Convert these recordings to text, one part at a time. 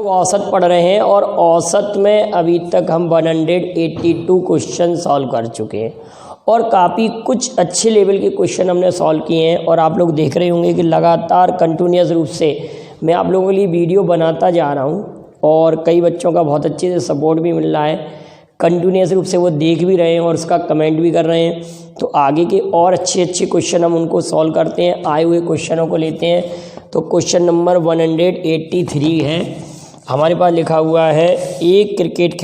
लोग औसत पढ़ रहे हैं और औसत में अभी तक हम 182 क्वेश्चन सॉल्व कर चुके हैं और काफ़ी कुछ अच्छे लेवल के क्वेश्चन हमने सॉल्व किए हैं। और आप लोग देख रहे होंगे कि लगातार कंटिन्यूअस रूप से मैं आप लोगों के लिए वीडियो बनाता जा रहा हूं और कई बच्चों का बहुत अच्छे से सपोर्ट भी मिल रहा है, कंटिन्यूअस रूप से वो देख भी रहे हैं और उसका कमेंट भी कर रहे हैं। तो आगे के और अच्छे क्वेश्चन हम उनको सॉल्व करते हैं, आए हुए क्वेश्चनों को लेते हैं। तो क्वेश्चन नंबर 183 है, हमारे पास लिखा हुआ है एक क्रिकेट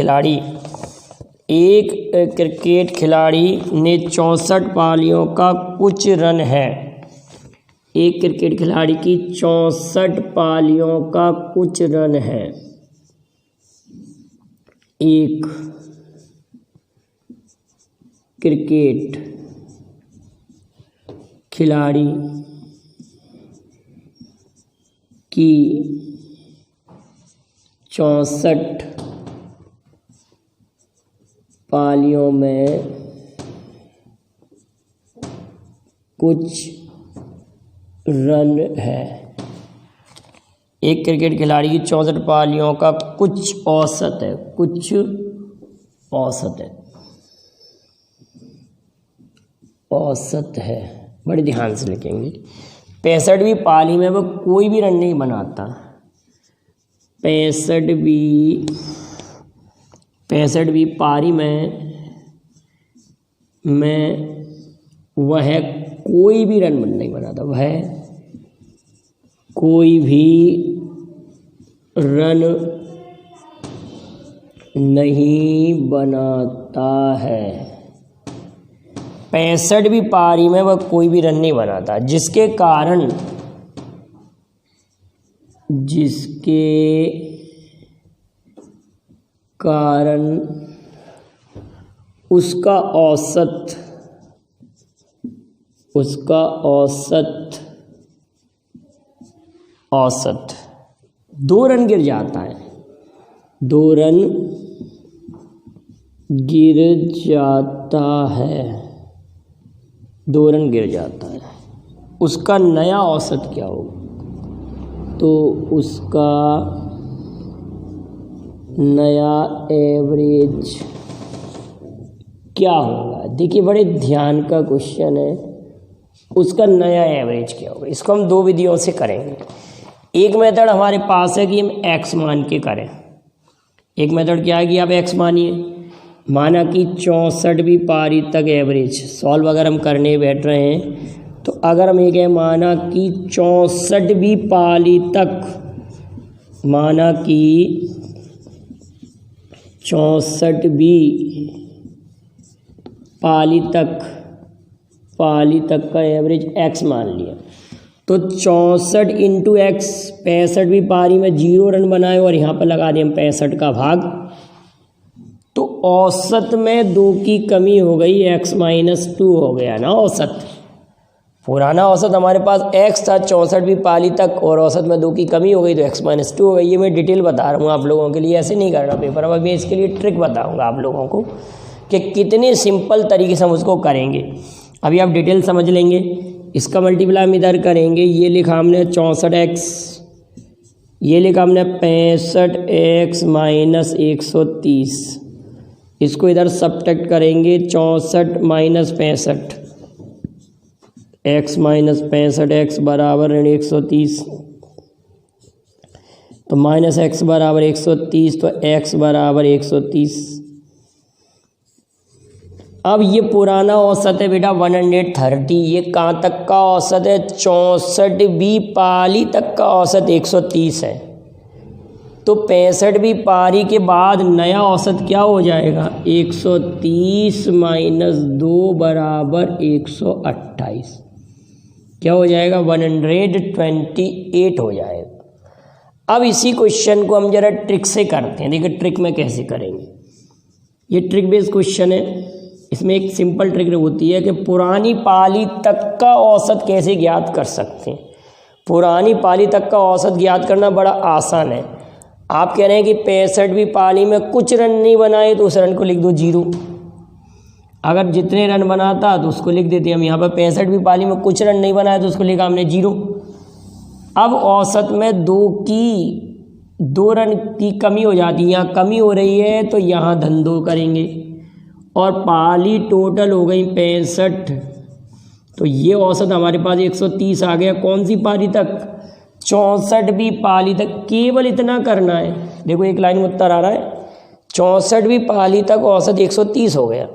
खिलाड़ी ने 64 पारियों का कुछ रन है। एक क्रिकेट खिलाड़ी की 64 पारियों का कुछ रन है। एक क्रिकेट खिलाड़ी की 64 पारियों में कुछ रन है। एक क्रिकेट खिलाड़ी की 64 पारियों का कुछ औसत है, बड़े ध्यान से लिखेंगे। 65वीं पारी में वो कोई भी रन नहीं बनाता। 65वीं पारी में वह कोई भी रन नहीं बनाता। वह कोई भी रन नहीं बनाता है। 65वीं पारी में वह कोई भी रन नहीं बनाता, जिसके कारण उसका औसत 2 रन गिर जाता है। 2 रन गिर जाता है। उसका नया औसत क्या होगा? तो उसका नया एवरेज क्या होगा? देखिए, बड़े ध्यान का क्वेश्चन है। उसका नया एवरेज क्या होगा? इसको हम 2 विधियों से करेंगे। एक मेथड हमारे पास है कि हम x मान के करें। एक मेथड क्या है कि आप x मानिए, माना कि 64वीं पारी तक एवरेज सॉल्व अगर हम करने बैठ रहे हैं तो अगर हम एक है माना कि 64वीं पारी तक, माना कि 64वीं पाली तक का एवरेज x मान लिया, तो 64 इंटू एक्स, 65वीं पारी में 0 रन बनाए और यहाँ पर लगा दिए हम 65 का भाग, तो औसत में 2 की कमी हो गई, x-2 हो गया ना औसत। पुराना औसत हमारे पास x था 64वीं पारी तक और औसत में 2 की कमी हो गई तो x-2 हो गई। ये मैं डिटेल बता रहा हूँ आप लोगों के लिए, ऐसे नहीं करना पेपर। अब मैं इसके लिए ट्रिक बताऊँगा आप लोगों को कि कितने सिंपल तरीके से हम उसको करेंगे। अभी आप डिटेल समझ लेंगे। इसका मल्टीप्लाई हम इधर करेंगे। ये लिखा हमने 64x, ये लिखा हमने 65x माइनस 130। इसको इधर सब्ट्रैक्ट करेंगे, 64 माइनस 65, x माइनस 65x बराबर 130। तो माइनस x बराबर 130, तो x बराबर 130। अब ये पुराना औसत है बेटा 130। ये कहाँ तक का औसत है? 64वीं पारी तक का औसत 130 है। तो 65वीं पारी के बाद नया औसत क्या हो जाएगा? 130 माइनस 2 बराबर 128। क्या हो जाएगा? 128 हो जाएगा। अब इसी क्वेश्चन को हम जरा ट्रिक से करते हैं। देखिए ट्रिक में कैसे करेंगे। ये ट्रिक बेस्ड क्वेश्चन है। इसमें एक सिंपल ट्रिक होती है कि पुरानी पाली तक का औसत कैसे ज्ञात कर सकते हैं। पुरानी पाली तक का औसत ज्ञात करना बड़ा आसान है। आप कह रहे हैं कि 65वीं पाली में कुछ रन नहीं बनाए तो उस रन को लिख दो 0। अगर जितने रन बनाता तो उसको लिख देते हम। यहाँ पर 65वीं पाली में कुछ रन नहीं बनाए तो उसको लिखा हमने 0। अब औसत में 2 की 2 रन की कमी हो जाती है, यहाँ कमी हो रही है तो यहाँ धन 2 करेंगे। और पाली टोटल हो गई 65, तो ये औसत हमारे पास 130 आ गया। कौन सी पाली तक? 64वीं पाली तक। केवल इतना करना है। देखो एक लाइन में उत्तर आ रहा है, 64वीं पाली तक औसत 130 हो गया।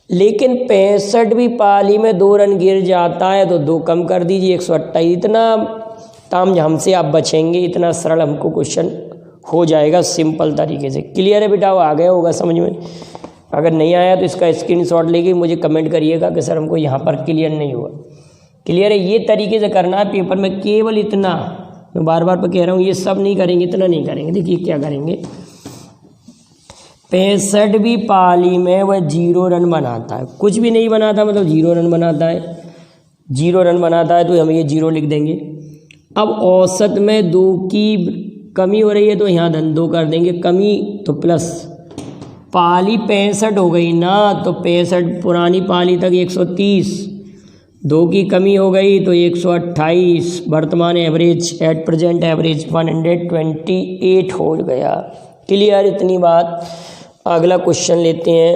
लेकिन 65वीं पाली में 2 रन गिर जाता है तो 2 कम कर दीजिए, 128। इतना तामझाम से आप बचेंगे, इतना सरल हमको क्वेश्चन हो जाएगा सिंपल तरीके से। क्लियर है बेटा? वो आ गया होगा समझ में। अगर नहीं आया तो इसका स्क्रीनशॉट लेके मुझे कमेंट करिएगा कि सर हमको यहाँ पर क्लियर नहीं हुआ। क्लियर है? ये तरीके से करना है पेपर में। केवल इतना, मैं बार बार पर कह रहा हूँ, ये सब नहीं करेंगे, इतना नहीं करेंगे। देखिए क्या करेंगे, 65वीं पाली में वह 0 रन बनाता है। कुछ भी नहीं बनाता मतलब 0 रन बनाता है। 0 रन बनाता है तो हम ये 0 लिख देंगे। अब औसत में 2 की कमी हो रही है तो यहाँ धन 2 कर देंगे, कमी तो प्लस। पाली 65 हो गई ना, तो 65 पुरानी पाली तक 130, 2 की कमी हो गई तो 128। वर्तमान एवरेज, एट प्रेजेंट एवरेज 128 हो गया। क्लियर इतनी बात? अगला क्वेश्चन लेते हैं।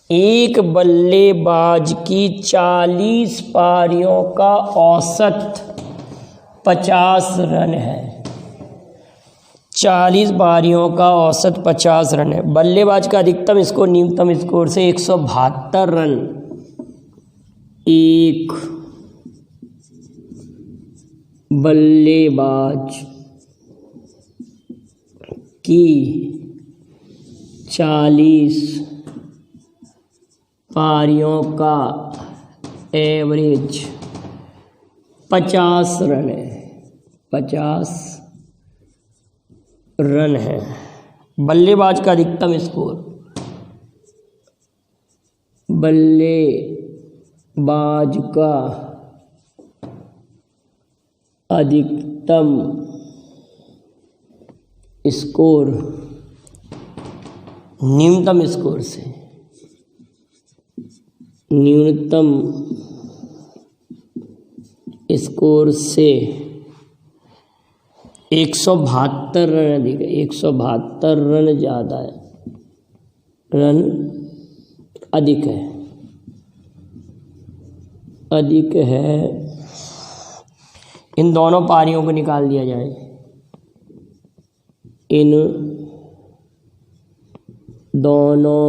एक बल्लेबाज की 40 पारियों का औसत 50 रन है। 40 पारियों का औसत 50 रन है। बल्लेबाज का अधिकतम स्कोर न्यूनतम स्कोर से 172 रन। एक बल्लेबाज की 40 पारियों का एवरेज 50 रन है। 50 रन है बल्लेबाज का अधिकतम स्कोर। बल्लेबाज का अधिकतम स्कोर न्यूनतम स्कोर से, न्यूनतम स्कोर से 172 रन अधिक है। 172 रन ज़्यादा है, रन अधिक है, अधिक है। इन दोनों पारियों को निकाल दिया जाए। इन दोनों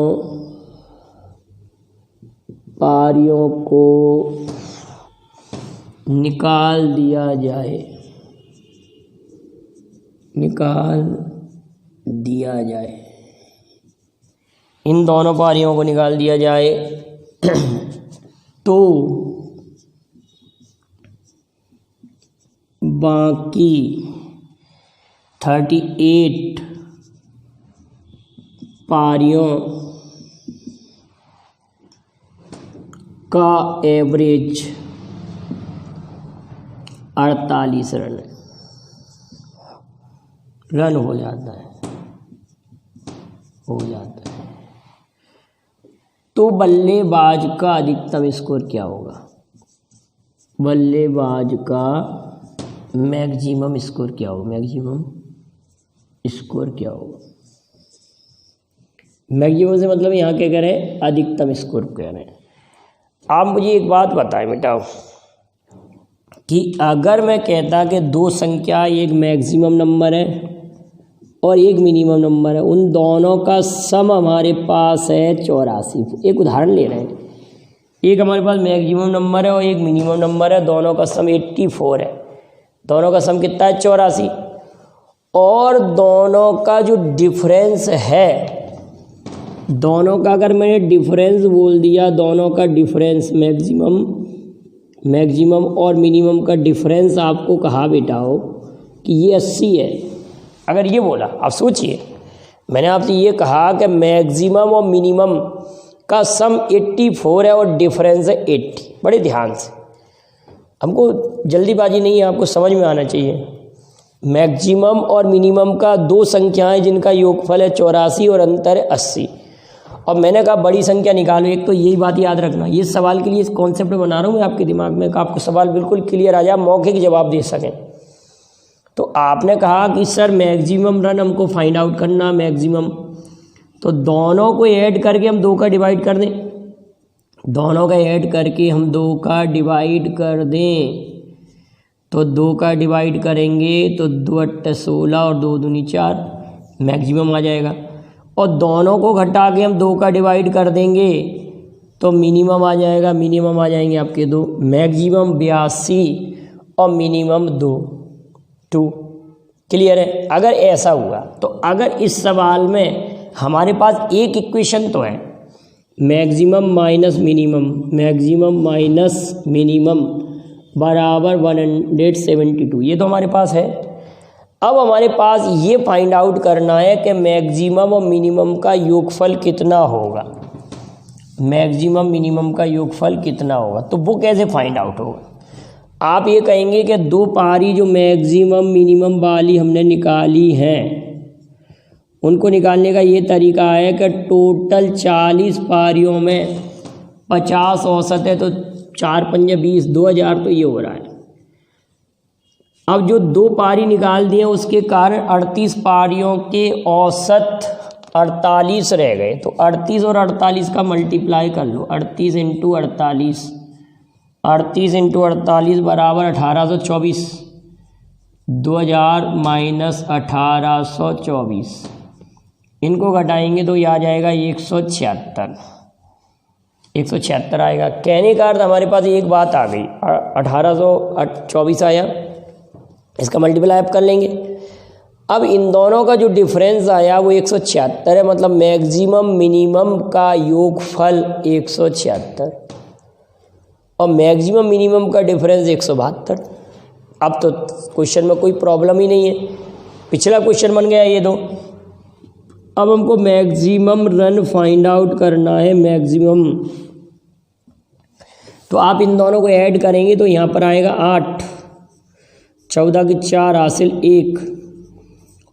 पारियों को निकाल दिया जाए, निकाल दिया जाए। इन दोनों पारियों को निकाल दिया जाए तो बाकी 38 पारियों का एवरेज 48 रन हो जाता है, हो जाता है। तो बल्लेबाज का अधिकतम स्कोर क्या होगा? बल्लेबाज का मैक्सिमम स्कोर क्या होगा? मैक्सिमम स्कोर क्या होगा? मैक्सिमम से मतलब यहाँ क्या कह रहे हैं? अधिकतम स्कोर कह रहे हैं। आप मुझे एक बात बताएं बेटा कि अगर मैं कहता कि 2 संख्या, एक मैक्सिमम नंबर है और एक मिनिमम नंबर है, उन दोनों का सम हमारे पास है 84। एक उदाहरण ले रहे हैं। एक हमारे पास मैक्सिमम नंबर है और एक मिनिमम नंबर है, दोनों का सम 84 है। दोनों का सम कितना है? 84। और दोनों का जो डिफरेंस है, दोनों का अगर मैंने डिफरेंस बोल दिया, दोनों का डिफरेंस मैक्सिमम और मिनिमम का डिफरेंस आपको कहा बेटा हो कि ये 80 है। अगर ये बोला, आप सोचिए, मैंने आपसे ये कहा कि मैक्सिमम और मिनिमम का सम 84 है और डिफरेंस है 80। बड़े ध्यान से, हमको जल्दीबाजी नहीं है, आपको समझ में आना चाहिए। मैक्सिमम और मिनिमम का 2 संख्याएं जिनका योगफल है 84 और अंतर है 80। और मैंने कहा बड़ी संख्या निकालो। एक तो यही बात याद रखना, ये सवाल के लिए इस कॉन्सेप्ट बना रहा हूँ मैं आपके दिमाग में, कि आपको सवाल बिल्कुल क्लियर आ जाए, मौखिक जवाब दे सकें। तो आपने कहा कि सर मैक्सिमम रन हमको फाइंड आउट करना, मैक्सिमम, तो दोनों को ऐड करके हम 2 का डिवाइड कर दें, दोनों का ऐड करके हम 2 का डिवाइड कर दें, तो 2 का डिवाइड करेंगे तो 2 8 16 और 2 दूनी 4, मैक्सिमम आ जाएगा। और दोनों को घटा के हम 2 का डिवाइड कर देंगे तो मिनिमम आ जाएगा, मिनिमम आ जाएंगे आपके 2, मैक्सिमम 82 और मिनिमम 2। क्लियर है? अगर ऐसा हुआ तो अगर इस सवाल में हमारे पास एक इक्वेशन तो है, maximum minus minimum, maximum minus minimum बराबर 172, ये तो हमारे पास है। अब हमारे पास ये फाइंड आउट करना है कि मैक्सिमम और मिनिमम का योगफल कितना होगा, मैक्सिमम मिनिमम का योगफल कितना होगा। तो वो कैसे फाइंड आउट होगा? आप ये कहेंगे कि 2 पारी जो मैक्सिमम मिनिमम वाली हमने निकाली हैं, उनको निकालने का ये तरीका है कि टोटल 40 पारियों में 50 औसत है, तो 4 पंजे 20, 2000 तो ये हो रहा है। अब जो 2 पारी निकाल दिए उसके कारण 38 पारियों के औसत 48 रह गए, तो 38 और 48 का मल्टीप्लाई कर लो, 38 इंटू 48, 38 इंटू 48 बराबर 1824, 2000 माइनस 1824, इनको घटाएंगे तो ये आ जाएगा 176 आएगा। कहने का अर्थ हमारे पास एक बात आ गई, 1824 आया, इसका मल्टीप्लाई आप कर लेंगे। अब इन दोनों का जो डिफरेंस आया वो 176 है, मतलब मैक्सिमम मिनिमम का योगफल 176 और मैक्सिमम मिनिमम का डिफरेंस 172। अब तो क्वेश्चन में कोई प्रॉब्लम ही नहीं है, पिछला क्वेश्चन बन गया ये दो। अब हमको मैक्सिमम रन फाइंड आउट करना है, मैक्सिमम, तो आप इन दोनों को ऐड करेंगे तो यहाँ पर आएगा 8, 14 की 4 हासिल 1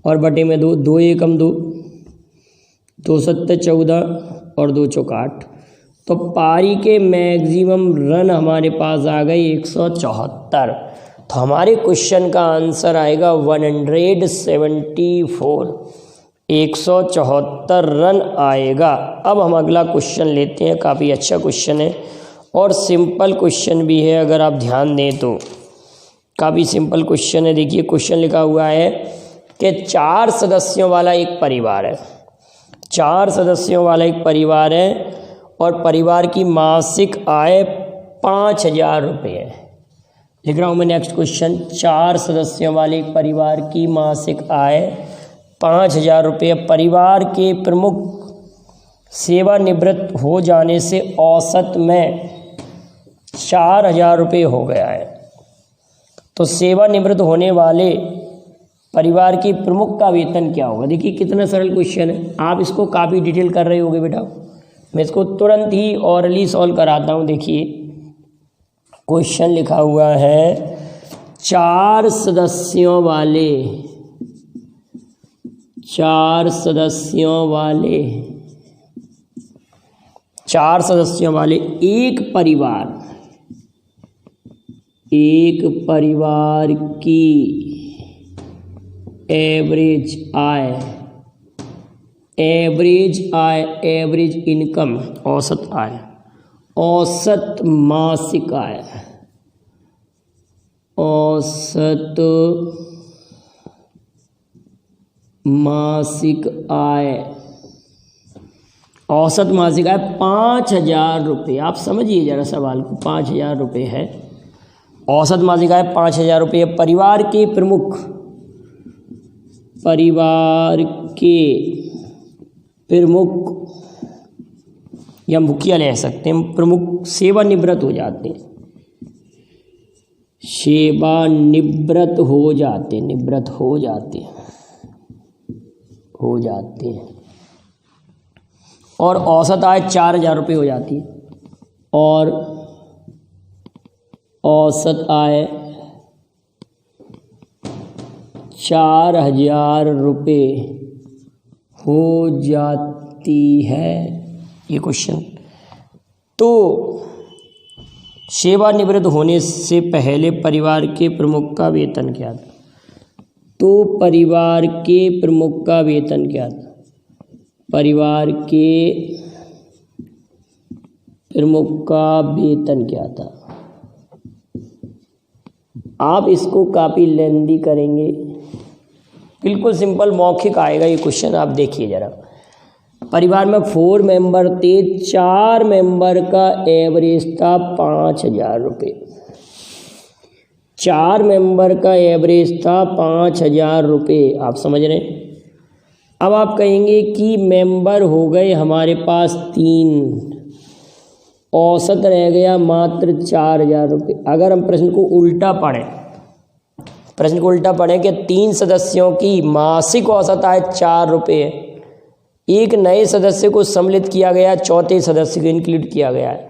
और बटे में 2, 2 एकम 2, 2 सत्ते 14 और 2 चौक 8, तो पारी के मैक्सिमम रन हमारे पास आ गए 174। तो हमारे क्वेश्चन का आंसर आएगा 174, 174 रन आएगा। अब हम अगला क्वेश्चन लेते हैं, काफ़ी अच्छा क्वेश्चन है और सिंपल क्वेश्चन भी है, अगर आप ध्यान दें तो काफ़ी सिंपल क्वेश्चन है। देखिए क्वेश्चन लिखा हुआ है कि 4 सदस्यों वाला एक परिवार है, 4 सदस्यों वाला एक परिवार है और परिवार की मासिक आय 5000 रुपये है। लिख रहा हूँ मैं नेक्स्ट क्वेश्चन, 4 सदस्यों वाले एक परिवार की मासिक आय 5000 रुपये, परिवार के प्रमुख सेवानिवृत्त हो जाने से औसत में 4000 रुपये हो गया है। तो सेवानिवृत्त होने वाले परिवार की प्रमुख का वेतन क्या होगा? देखिए कितना सरल क्वेश्चन है, आप इसको काफ़ी डिटेल कर रहे होगे बेटा, मैं इसको तुरंत ही ऑरली सॉल्व कराता हूँ। देखिए क्वेश्चन लिखा हुआ है 4 सदस्यों वाले एक परिवार की एवरेज इनकम, औसत आय, औसत मासिक आय, औसत मासिक आय 5000 रुपये। आप समझिए जरा सवाल को, 5000 रुपये है, औसत मासिक आय 5000 रुपये। परिवार के प्रमुख या मुखिया ले सकते हैं, प्रमुख सेवानिवृत्त हो जाते हैं, हो जाते हैं और औसत आय 4000 रुपये हो जाती है, और औसत आय 4000 रुपये हो जाती है, ये क्वेश्चन। तो सेवानिवृत्त होने से पहले परिवार के प्रमुख का वेतन क्या था? तो परिवार के प्रमुख का वेतन क्या था? परिवार के प्रमुख का वेतन क्या था? आप इसको काफ़ी लेंदी करेंगे, बिल्कुल सिंपल मौखिक आएगा ये क्वेश्चन। आप देखिए ज़रा, परिवार में 4 मेंबर थे, 4 मेंबर का एवरेज था 5,000 रुपये। 4 मेंबर का एवरेज था 5,000 रुपये, आप समझ रहे हैं। अब आप कहेंगे कि मेंबर हो गए हमारे पास 3, औसत रह गया मात्र 4,000 रुपये। अगर हम प्रश्न को उल्टा पढ़ें कि 3 सदस्यों की मासिक औसत आय 4 रुपये, एक नए सदस्य को सम्मिलित किया गया, चौथे सदस्य को इंक्लूड किया गया है,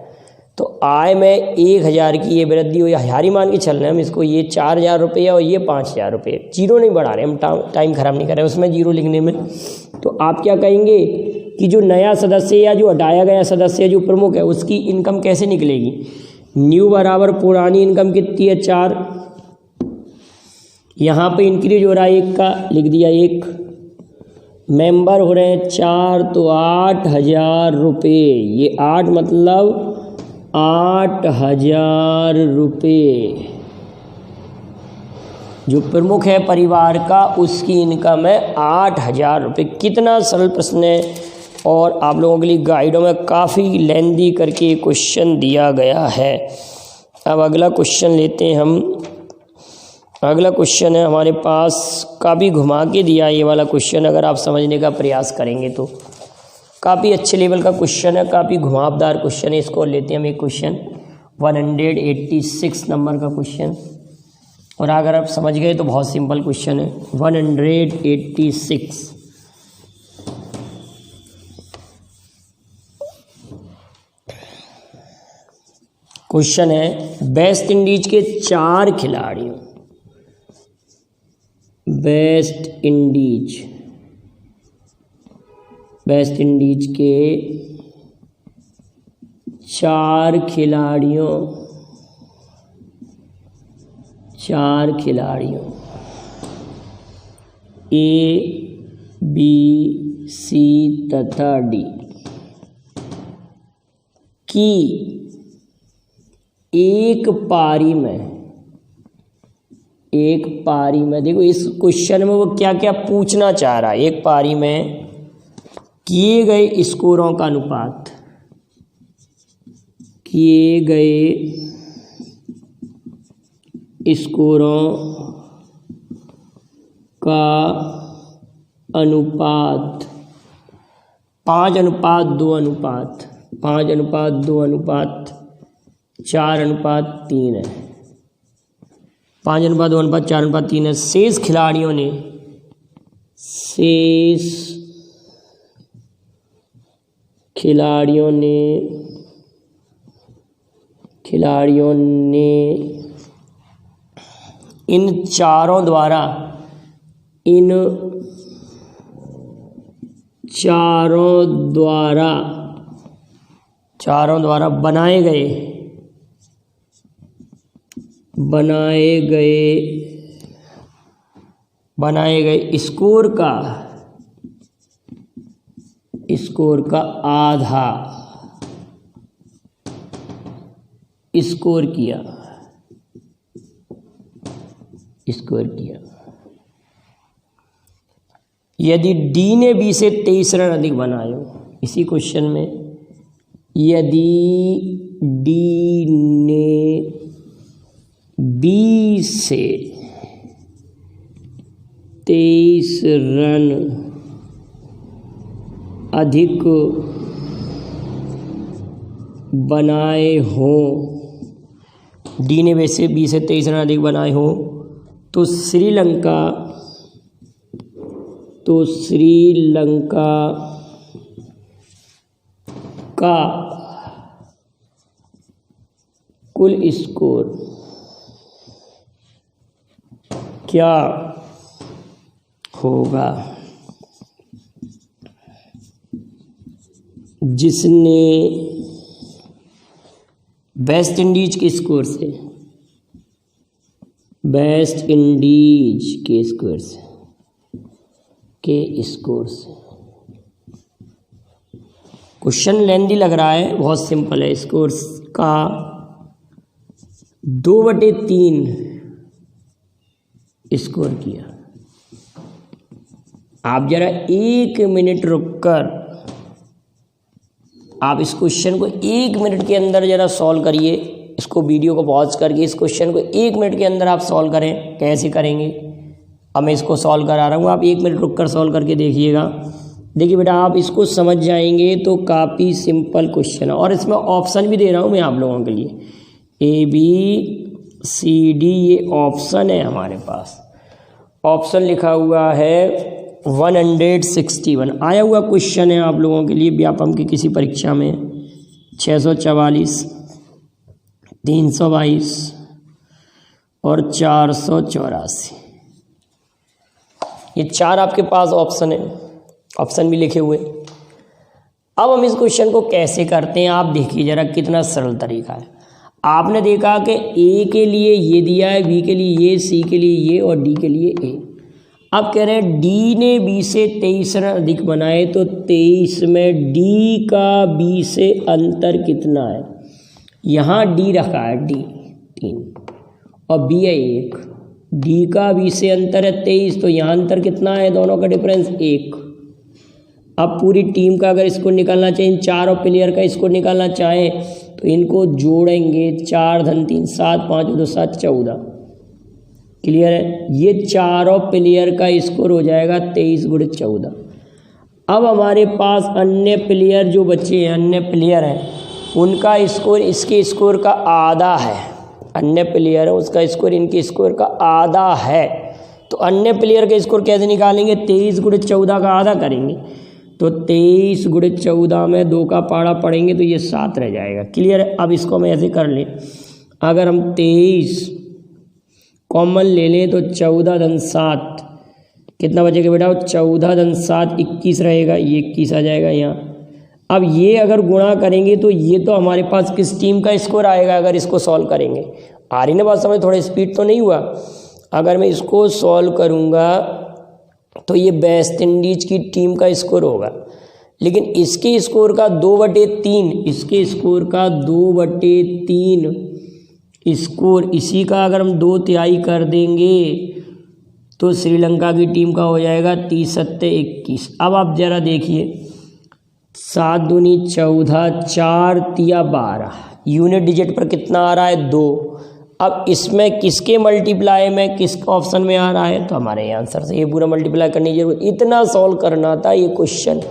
तो आय में 1,000 की ये वृद्धि हुई। हारी मान के चल रहे हैं हम इसको, ये 4,000 रुपये और ये 5,000 रुपये, जीरो नहीं बढ़ा रहे हम, टाइम खराब नहीं कर रहे उसमें जीरो लिखने में। तो आप क्या कहेंगे कि जो नया सदस्य या जो हटाया गया सदस्य जो प्रमुख है उसकी इनकम कैसे निकलेगी? न्यू बराबर पुरानी इनकम कितनी है 4, यहाँ पे इंक्रीज हो रहा है 1 का, लिख दिया 1, मेंबर हो रहे हैं 4, तो 8,000 रुपये। ये 8 मतलब 8,000 रुपये जो प्रमुख है परिवार का उसकी इनकम है 8,000 रुपये। कितना सरल प्रश्न है, और आप लोगों के लिए गाइडों में काफ़ी लेंदी करके क्वेश्चन दिया गया है। अब अगला क्वेश्चन लेते हैं हम। अगला क्वेश्चन है हमारे पास, काफ़ी घुमा के दिया ये वाला क्वेश्चन, अगर आप समझने का प्रयास करेंगे तो काफ़ी अच्छे लेवल का क्वेश्चन है, काफ़ी घुमावदार क्वेश्चन है। इसको लेते हैं हम एक क्वेश्चन 186 नंबर का क्वेश्चन, और अगर आप समझ गए तो बहुत सिंपल क्वेश्चन है। 186 क्वेश्चन है, वेस्ट इंडीज के 4 खिलाड़ियों, वेस्ट इंडीज के 4 खिलाड़ियों ए, बी, सी तथा डी की एक पारी में देखो इस क्वेश्चन में वो क्या क्या पूछना चाह रहा है। एक पारी में किए गए स्कोरों का अनुपात, किए गए स्कोरों का अनुपात 5:2 अनुपात 4:3 है। 5:2 अनुपात 4:3 है। शेष खिलाड़ियों ने इन चारों द्वारा बनाए गए स्कोर का आधा स्कोर किया। यदि डी ने बी से 23 रन अधिक बनाए हो, इसी क्वेश्चन में यदि डी ने बी से 23 रन अधिक बनाए हो, डी ने वैसे बी से 23 रन अधिक बनाए हो, तो श्रीलंका का कुल स्कोर क्या होगा, जिसने वेस्ट इंडीज के स्कोर से वेस्ट इंडीज के स्कोर से, क्वेश्चन लेंदी लग रहा है, बहुत सिंपल है। स्कोर का 2/3 स्कोर किया। आप जरा 1 मिनट रुककर आप इस क्वेश्चन को 1 मिनट के अंदर जरा सॉल्व करिए। इसको वीडियो को पॉज करके इस क्वेश्चन को 1 मिनट के अंदर आप सॉल्व करें। कैसे करेंगे, अब मैं इसको सॉल्व करा रहा हूँ, आप 1 मिनट रुक कर सॉल्व करके देखिएगा। देखिए बेटा, आप इसको समझ जाएंगे तो काफ़ी सिंपल क्वेश्चन है। और इसमें ऑप्शन भी दे रहा हूँ मैं आप लोगों के लिए, ABCD ये ऑप्शन है हमारे पास। ऑप्शन लिखा हुआ है 161 आया हुआ क्वेश्चन है आप लोगों के लिए व्यापम की किसी परीक्षा में। 644, 322 और 484, ये 4 आपके पास ऑप्शन है, ऑप्शन भी लिखे हुए। अब हम इस क्वेश्चन को कैसे करते हैं, आप देखिए जरा कितना सरल तरीका है। आपने देखा कि ए के लिए ये दिया है, बी के लिए ये, सी के लिए ये और डी के लिए ए। अब कह रहे हैं डी ने बी से 23 रन अधिक बनाए, तो 23 में डी का बी से अंतर कितना है। यहाँ डी रखा है, डी 3 और बी है 1। डी का बी से अंतर है 23, तो यहाँ अंतर कितना है, दोनों का डिफरेंस 1। अब पूरी टीम का अगर इसको निकालना चाहें, इन चारों प्लेयर का इसको निकालना चाहें, तो इनको जोड़ेंगे। 4 धन 3 7 5 2 7 14। क्लियर है, ये चारों प्लेयर का स्कोर हो जाएगा 23 × 14। अब हमारे पास अन्य प्लेयर जो बचे हैं, अन्य प्लेयर हैं, उनका स्कोर इसके स्कोर का आधा है। अन्य प्लेयर है उसका स्कोर इनके स्कोर का आधा है। तो अन्य प्लेयर का स्कोर कैसे निकालेंगे, 23 × 14 का आधा करेंगे, तो 23 × 14 में 2 का पाड़ा पड़ेंगे तो ये 7 रह जाएगा। क्लियर है, अब इसको हम ऐसे कर लें, अगर हम 23 कॉमन ले लें तो 14 धन 7 कितना बचेगा बेटा, 14 धन 7 21 रहेगा, ये 21 आ जाएगा यहाँ। अब ये अगर गुणा करेंगे तो ये तो हमारे पास किस टीम का स्कोर आएगा, अगर इसको सॉल्व करेंगे। आ रही ना बात समझ, थोड़ा स्पीड तो नहीं हुआ। अगर मैं इसको सॉल्व करूँगा तो ये वेस्ट इंडीज की टीम का स्कोर होगा, लेकिन इसके स्कोर का 2/3, इसके स्कोर का 2/3 स्कोर, इसी का अगर हम 2/3 कर देंगे तो श्रीलंका की टीम का हो जाएगा 30 × 21। अब आप ज़रा देखिए, 7 दूनी 14, 4 तिया 12, यूनिट डिजिट पर कितना आ रहा है, 2। अब इसमें किसके मल्टीप्लाई में किस ऑप्शन में आ रहा है, तो हमारे आंसर से ये पूरा मल्टीप्लाई करने की जरूरत। इतना सॉल्व करना था ये क्वेश्चन,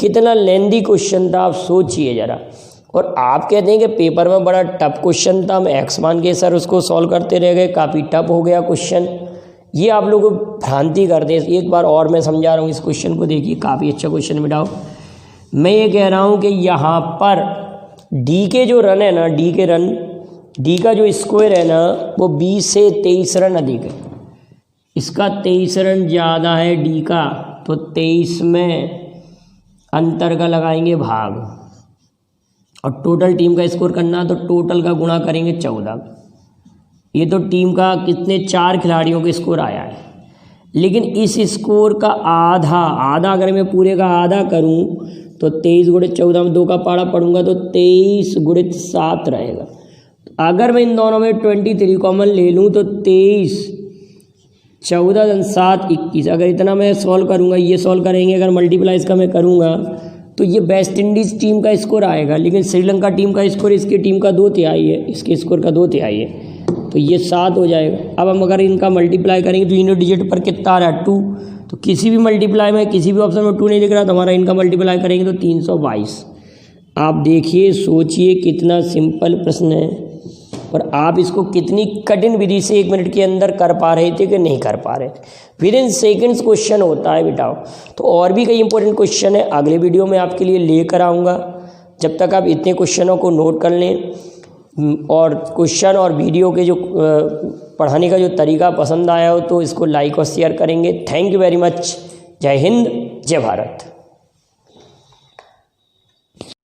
कितना लेंदी क्वेश्चन था, आप सोचिए ज़रा। और आप कहते हैं कि पेपर में बड़ा टफ क्वेश्चन था, हम एक्स मान के सर उसको सॉल्व करते रह गए, काफ़ी टफ हो गया क्वेश्चन। ये आप लोग भ्रांति करते हैं। एक बार और मैं समझा रहा हूँ इस क्वेश्चन को, देखिए काफ़ी अच्छा क्वेश्चन बेटाओ। मैं ये कह रहा हूँ कि यहाँ पर डी के जो रन है ना, डी का जो स्कोर है ना, वो बी से 23 रन अधिक है। इसका 23 रन ज़्यादा है डी का, तो 23 में अंतर का लगाएंगे भाग, और टोटल टीम का स्कोर करना, तो टोटल का गुणा करेंगे 14। ये तो टीम का कितने 4 खिलाड़ियों के स्कोर आया है, लेकिन इस स्कोर का आधा अगर मैं पूरे का आधा करूं तो 23 × 14 में 2 का पाड़ा पढ़ूंगा तो 23 × 7 रहेगा। अगर मैं इन दोनों में 23 कॉमन ले लूँ तो 23 14 धन 7 21। अगर इतना मैं सॉल्व करूँगा, ये सॉल्व करेंगे, अगर मल्टीप्लाई इसका मैं करूँगा तो ये वेस्ट इंडीज़ टीम का स्कोर आएगा, लेकिन श्रीलंका टीम का स्कोर इसकी टीम का 2/3 है, इसके स्कोर का 2/3 है, तो ये 7 हो जाएगा। अब हम अगर इनका मल्टीप्लाई करेंगे तो यूनिट डिजिट पर कितना आ रहा है, 2। तो किसी भी मल्टीप्लाई में, किसी भी ऑप्शन में 2 नहीं दिख रहा, तो हमारा इनका मल्टीप्लाई करेंगे तो 322। आप देखिए, सोचिए कितना सिंपल प्रश्न है, और आप इसको कितनी कठिन विधि से 1 मिनट के अंदर कर पा रहे थे कि नहीं कर पा रहे थे। विद इन सेकेंड्स क्वेश्चन होता है बेटाओ। तो और भी कई इंपॉर्टेंट क्वेश्चन है, अगले वीडियो में आपके लिए लेकर आऊँगा। जब तक आप इतने क्वेश्चनों को नोट कर लें, और क्वेश्चन और वीडियो के जो पढ़ाने का जो तरीका पसंद आया हो तो इसको लाइक और शेयर करेंगे। Thank you very much. जय हिंद, जय भारत।